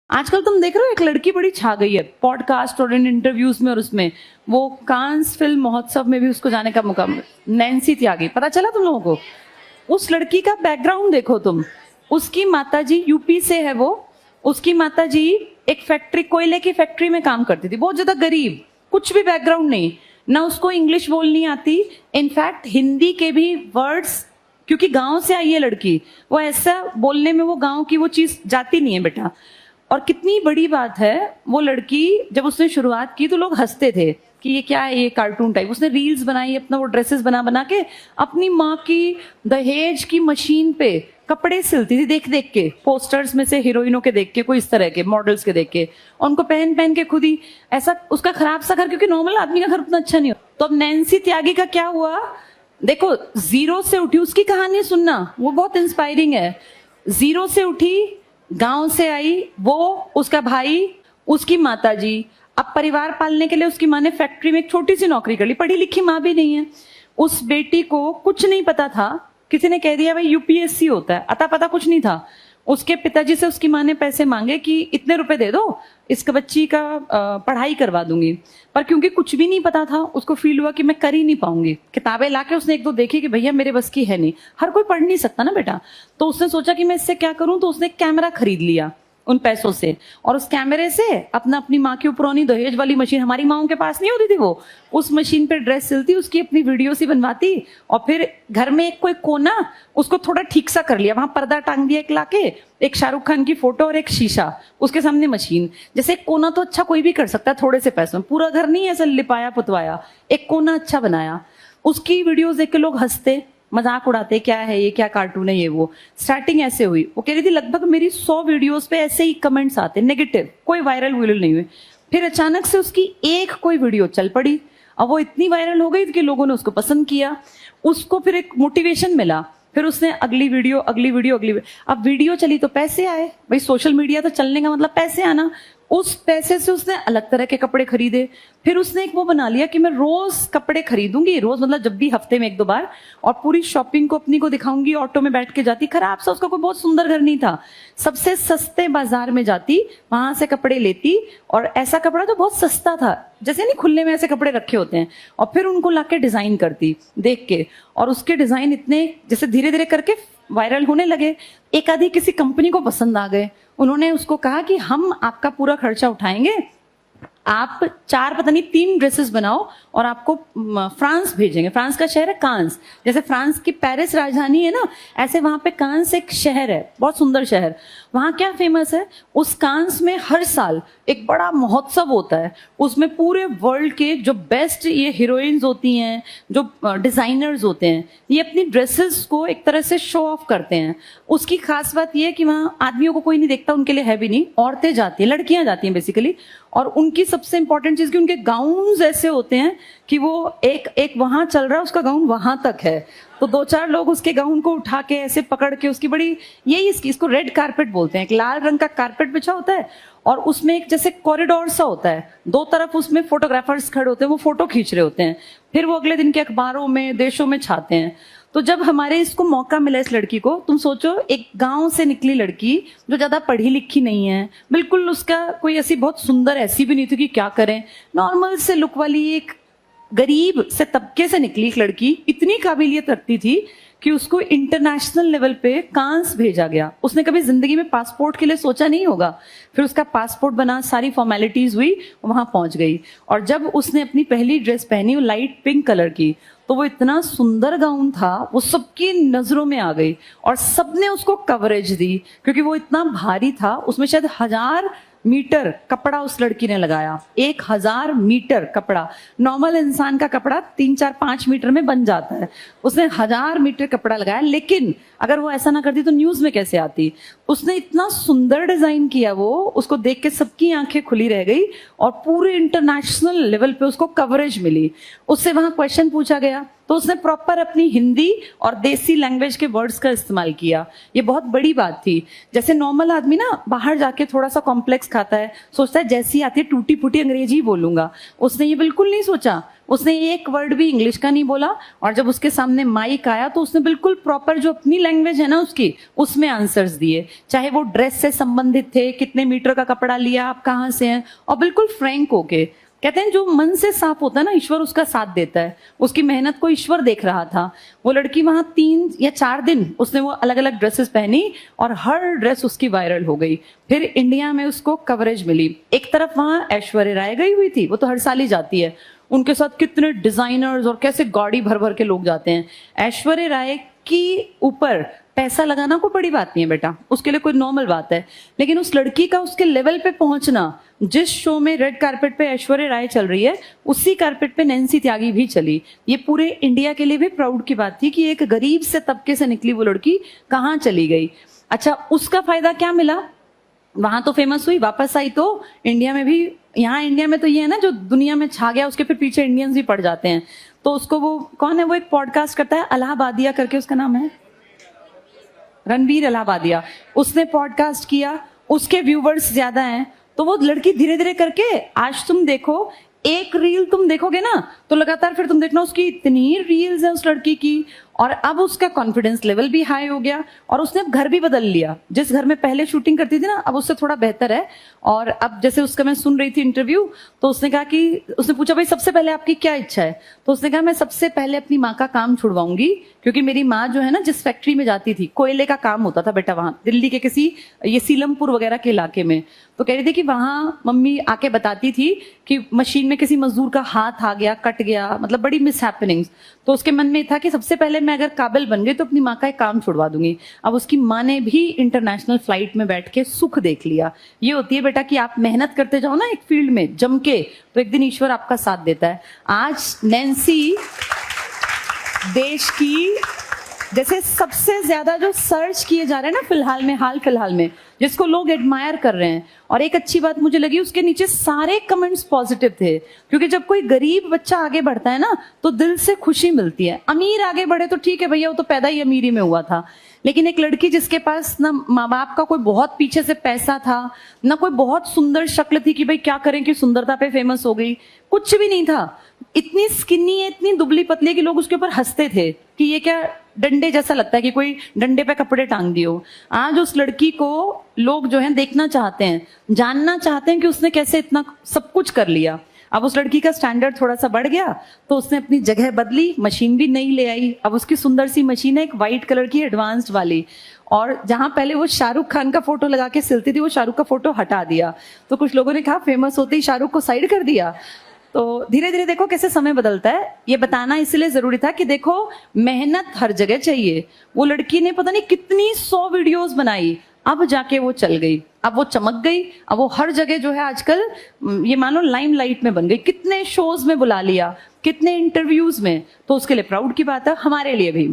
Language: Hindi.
आजकल तुम देख रहे हो एक लड़की बड़ी छा गई है पॉडकास्ट और इन इंटरव्यूज में, और उसमें वो कांस फिल्म महोत्सव में भी उसको जाने का मौका नैन्सी त्यागी, पता चला तुम लोगों को? उस लड़की का बैकग्राउंड देखो तुम। उसकी माताजी यूपी से है वो। उसकी माताजी एक फैक्ट्री, कोयले की फैक्ट्री में काम करती थी, बहुत ज्यादा गरीब, कुछ भी बैकग्राउंड नहीं, ना उसको इंग्लिश बोलनी आती, इनफैक्ट हिंदी के भी वर्ड्स, क्योंकि गांव से आई है लड़की, वो ऐसा बोलने में वो गांव की वो चीज जाती नहीं है बेटा। और कितनी बड़ी बात है, वो लड़की जब उसने शुरुआत की तो लोग हंसते थे कि ये क्या है, ये कार्टून टाइप। उसने रील्स बनाई, अपना वो ड्रेसेस बना बना के अपनी माँ की दहेज की मशीन पे कपड़े सिलती थी, देख देख के, पोस्टर्स में से हीरोइनों के देख के, कोई इस तरह के मॉडल्स के देख के, और उनको पहन पहन के खुद ही ऐसा। उसका खराब सा घर, क्योंकि नॉर्मल आदमी का घर उतना अच्छा नहीं हो। तो अब नैन्सी त्यागी का क्या हुआ देखो, जीरो से उठी, उसकी कहानी सुनना, वो बहुत इंस्पायरिंग है। जीरो से उठी, गांव से आई वो, उसका भाई, उसकी माताजी। अब परिवार पालने के लिए उसकी माँ ने फैक्ट्री में एक छोटी सी नौकरी कर ली, पढ़ी लिखी माँ भी नहीं है। उस बेटी को कुछ नहीं पता था, किसी ने कह दिया भाई यूपीएससी होता है, अता पता कुछ नहीं था। उसके पिताजी से उसकी माँ ने पैसे मांगे कि इतने रुपए दे दो, इसका बच्ची का पढ़ाई करवा दूंगी। पर क्योंकि कुछ भी नहीं पता था, उसको फील हुआ कि मैं कर ही नहीं पाऊंगी। किताबें लाके उसने एक दो देखी कि भैया मेरे बस की है नहीं, हर कोई पढ़ नहीं सकता ना बेटा। तो उसने सोचा कि मैं इससे क्या करूं, तो उसने एक कैमरा खरीद लिया उन पैसों से, और उस कैमरे से अपनी माँ की पुरानी दहेज वाली मशीन, हमारी माओं के पास नहीं होती थी वो, उस मशीन पे ड्रेस सिलती, उसकी अपनी वीडियो सी बनवाती, और फिर घर में एक कोई कोना उसको थोड़ा ठीक सा कर लिया, वहां पर्दा टांग दिया एक लाके, एक शाहरुख खान की फोटो और एक शीशा, उसके सामने मशीन। जैसे एक कोना तो अच्छा कोई भी कर सकता है थोड़े से पैसों में, पूरा घर नहीं ऐसा लिपाया पुतवाया, एक कोना अच्छा बनाया। उसकी वीडियोस देख के लोग हंसते, मजाक उड़ाते, क्या है ये, क्या कार्टून है ये वो। स्टार्टिंग ऐसे हुई, वो कह रही थी लगभग मेरी 100 वीडियोस पे ऐसे ही कमेंट्स आते नेगेटिव, कोई वायरल वायरल नहीं हुए। फिर अचानक से उसकी एक कोई वीडियो चल पड़ी, अब वो इतनी वायरल हो गई कि लोगों ने उसको पसंद किया, उसको फिर एक मोटिवेशन मिला। फिर उसने अगली वीडियो, अगली वीडियो, अगली वीडियो, अब वीडियो चली तो पैसे आए, भाई सोशल मीडिया तो चलने का मतलब पैसे आना। उस पैसे से उसने अलग तरह के कपड़े खरीदे। फिर उसने एक वो बना लिया कि मैं रोज कपड़े खरीदूंगी, रोज मतलब जब भी हफ्ते में एक दो बार, और पूरी शॉपिंग को अपनी को दिखाऊंगी। ऑटो में बैठ के जाती, खराब सा उसका कोई बहुत सुंदर घर नहीं था, सबसे सस्ते बाजार में जाती, वहां से कपड़े लेती, और ऐसा कपड़ा तो बहुत सस्ता था, जैसे नहीं खुले में ऐसे कपड़े रखे होते हैं, और फिर उनको लाके डिजाइन करती देख के। और उसके डिजाइन इतने जैसे धीरे धीरे करके वायरल होने लगे। एक आधी किसी कंपनी को पसंद आ गए, उन्होंने उसको कहा कि हम आपका पूरा खर्चा उठाएंगे, आप 4 पता नहीं 3 ड्रेसेस बनाओ और आपको फ्रांस भेजेंगे। फ्रांस का शहर है कांस, जैसे फ्रांस की पेरिस राजधानी है ना, ऐसे वहां पे कांस एक शहर है, बहुत सुंदर शहर। वहां क्या फेमस है, उस कांस में हर साल एक बड़ा महोत्सव होता है, उसमें पूरे वर्ल्ड के जो बेस्ट ये हीरोइंस होती हैं, जो डिजाइनर्स होते हैं, ये अपनी ड्रेसेस को एक तरह से शो ऑफ करते हैं। उसकी खास बात ये है कि वहाँ आदमियों को कोई नहीं देखता, उनके लिए है भी नहीं, औरतें जाती हैं, लड़कियां जाती हैं बेसिकली। और उनकी सबसे इंपॉर्टेंट चीज कि उनके गाउन्स ऐसे होते हैं कि वो एक वहां चल रहा है, उसका गाउन वहां तक है, तो 2-4 लोग उसके गाउन को उठा के ऐसे पकड़ के, उसकी बड़ी यही इसको रेड कारपेट बोलते हैं, एक लाल रंग का कारपेट बिछा होता है, और उसमें एक जैसे कॉरिडोर सा होता है, 2 तरफ उसमें फोटोग्राफर्स खड़े होते हैं, वो फोटो खींच रहे होते हैं, फिर वो अगले दिन के अखबारों में, देशों में छाते हैं। तो जब हमारे इसको मौका मिला इस लड़की को, तुम सोचो एक गांव से निकली लड़की जो ज्यादा पढ़ी लिखी नहीं है, बिल्कुल उसका कोई ऐसी बहुत सुंदर ऐसी भी नहीं थी कि क्या करें, नॉर्मल से लुक वाली एक गरीब से तबके से निकली एक लड़की, इतनी काबिलियत रखती थी कि उसको इंटरनेशनल लेवल पे कांस भेजा गया। उसने कभी जिंदगी में पासपोर्ट के लिए सोचा नहीं होगा, फिर उसका पासपोर्ट बना, सारी फॉर्मेलिटीज हुई, वहां पहुंच गई। और जब उसने अपनी पहली ड्रेस पहनी, वो लाइट पिंक कलर की, तो वो इतना सुंदर गाउन था, वो सबकी नजरों में आ गई, और सबने उसको कवरेज दी, क्योंकि वो इतना भारी था। उसमें शायद 1000 मीटर कपड़ा उस लड़की ने लगाया, 1000 मीटर कपड़ा। नॉर्मल इंसान का कपड़ा 3-4-5 मीटर में बन जाता है, उसने 1000 मीटर कपड़ा लगाया। लेकिन अगर वो ऐसा ना करती तो न्यूज में कैसे आती। उसने इतना सुंदर डिजाइन किया, वो उसको देख के सबकी आंखें खुली रह गई, और पूरे इंटरनेशनल लेवल पे उसको कवरेज मिली। उससे वहां क्वेश्चन पूछा गया तो उसने प्रॉपर अपनी हिंदी और देसी लैंग्वेज के वर्ड्स का इस्तेमाल किया। ये बहुत बड़ी बात थी। जैसे नॉर्मल आदमी ना बाहर जाके थोड़ा सा कॉम्प्लेक्स खाता है, सोचता है जैसी आती है टूटी फूटी अंग्रेजी ही बोलूंगा। उसने ये बिल्कुल नहीं सोचा, उसने एक वर्ड भी इंग्लिश का नहीं बोला, और जब उसके सामने माइक आया तो उसने बिल्कुल प्रॉपर जो अपनी लैंग्वेज है ना उसकी, उसमें आंसर्स दिए। चाहे वो ड्रेस से संबंधित थे, कितने मीटर का कपड़ा लिया, आप कहाँ से हैं, और बिल्कुल फ्रैंक होके। कहते हैं जो मन से साफ होता है ना, ईश्वर उसका साथ देता है। उसकी मेहनत को ईश्वर देख रहा था। वो लड़की वहां 3 या 4 दिन उसने वो अलग अलग ड्रेसेस पहनी और हर ड्रेस उसकी वायरल हो गई। फिर इंडिया में उसको कवरेज मिली। एक तरफ वहां ऐश्वर्या राय गई हुई थी, वो तो हर साल ही जाती है, उनके साथ कितने डिजाइनर्स और कैसे गाड़ी भर भर के लोग जाते हैं। ऐश्वर्या राय की ऊपर पैसा लगाना कोई बड़ी बात नहीं है बेटा, उसके लिए कोई नॉर्मल बात है। लेकिन उस लड़की का उसके लेवल पे पहुंचना, जिस शो में रेड कारपेट पे ऐश्वर्या राय चल रही है, उसी कारपेट पे नैन्सी त्यागी भी चली। ये पूरे इंडिया के लिए भी प्राउड की बात थी कि एक गरीब से तबके से निकली वो लड़की कहाँ चली गई। अच्छा, उसका फायदा क्या मिला? वहां तो फेमस हुई, वापस आई तो इंडिया में भी, यहाँ इंडिया में तो ये है ना, जो दुनिया में छा गया उसके फिर पीछे इंडियंस भी पड़ जाते हैं। तो उसको वो कौन है, वो एक पॉडकास्ट करता है इलाहाबादिया करके, उसका नाम है रणबीर इलाहाबादिया, उसने पॉडकास्ट किया, उसके व्यूवर्स ज्यादा हैं। तो वो लड़की धीरे धीरे करके, आज तुम देखो एक रील तुम देखोगे ना तो लगातार फिर तुम देखना उसकी इतनी रील्स है उस लड़की की, और अब उसका कॉन्फिडेंस लेवल भी हाई हो गया और उसने घर भी बदल लिया। जिस घर में पहले शूटिंग करती थी ना, अब उससे थोड़ा बेहतर है। और अब जैसे उसका मैं सुन रही थी इंटरव्यू, तो उसने कहा कि, उसने पूछा भाई सबसे पहले आपकी क्या इच्छा है, तो उसने कहा मैं सबसे पहले अपनी माँ का काम छुड़वाऊंगी, क्योंकि मेरी माँ जो है ना, जिस फैक्ट्री में जाती थी, कोयले का काम होता था बेटा वहां दिल्ली के किसी ये सीलमपुर वगैरह के इलाके में, तो कह रही थी कि वहां मम्मी आके बताती थी कि मशीन में किसी मजदूर का हाथ आ गया, कट गया, मतलब बड़ी मिस हैपनिंग्स। तो उसके मन में था कि सबसे पहले मैं अगर काबिल बन गई तो अपनी माँ का एक काम छुड़वा दूंगी। अब उसकी माँ ने भी इंटरनेशनल फ्लाइट में बैठ के सुख देख लिया। ये होती है बेटा कि आप मेहनत करते जाओ ना एक फील्ड में जम के, तो एक दिन ईश्वर आपका साथ देता है। आज नैन्सी देश की, जैसे सबसे ज्यादा जो सर्च किए जा रहे हैं ना हाल फिलहाल में, जिसको लोग एडमायर कर रहे हैं, और एक अच्छी बात मुझे लगी, उसके नीचे सारे कमेंट्स पॉजिटिव थे। क्योंकि जब कोई गरीब बच्चा आगे बढ़ता है ना तो दिल से खुशी मिलती है। अमीर आगे बढ़े तो ठीक है भैया, वो तो पैदा ही अमीरी में हुआ था, लेकिन एक लड़की जिसके पास ना माँ बाप का कोई बहुत पीछे से पैसा था, ना कोई बहुत सुंदर शक्ल थी कि भाई क्या करें कि सुंदरता पे फेमस हो गई, कुछ भी नहीं था, इतनी स्किनी है, इतनी दुबली पतली है कि लोग उसके ऊपर हंसते थे कि ये क्या डंडे जैसा लगता है, कि कोई डंडे पे कपड़े टांग दियो। आज उस लड़की को लोग जो है देखना चाहते हैं, जानना चाहते हैं कि उसने कैसे इतना सब कुछ कर लिया। अब उस लड़की का स्टैंडर्ड थोड़ा सा बढ़ गया तो उसने अपनी जगह बदली, मशीन भी नई ले आई। अब उसकी सुंदर सी मशीन है, एक व्हाइट कलर की एडवांस्ड वाली, और जहां पहले वो शाहरुख खान का फोटो लगा के सिलती थी, वो शाहरुख का फोटो हटा दिया। तो कुछ लोगों ने कहा फेमस होते ही शाहरुख को साइड कर दिया। तो धीरे धीरे देखो कैसे समय बदलता है। ये बताना इसलिए जरूरी था कि देखो मेहनत हर जगह चाहिए। वो लड़की ने पता नहीं कितनी 100 वीडियोस बनाई, अब जाके वो चल गई, अब वो चमक गई, अब वो हर जगह जो है आजकल ये मानो लाइमलाइट में बन गई, कितने शोज में बुला लिया, कितने इंटरव्यूज में। तो उसके लिए प्राउड की बात है, हमारे लिए भी।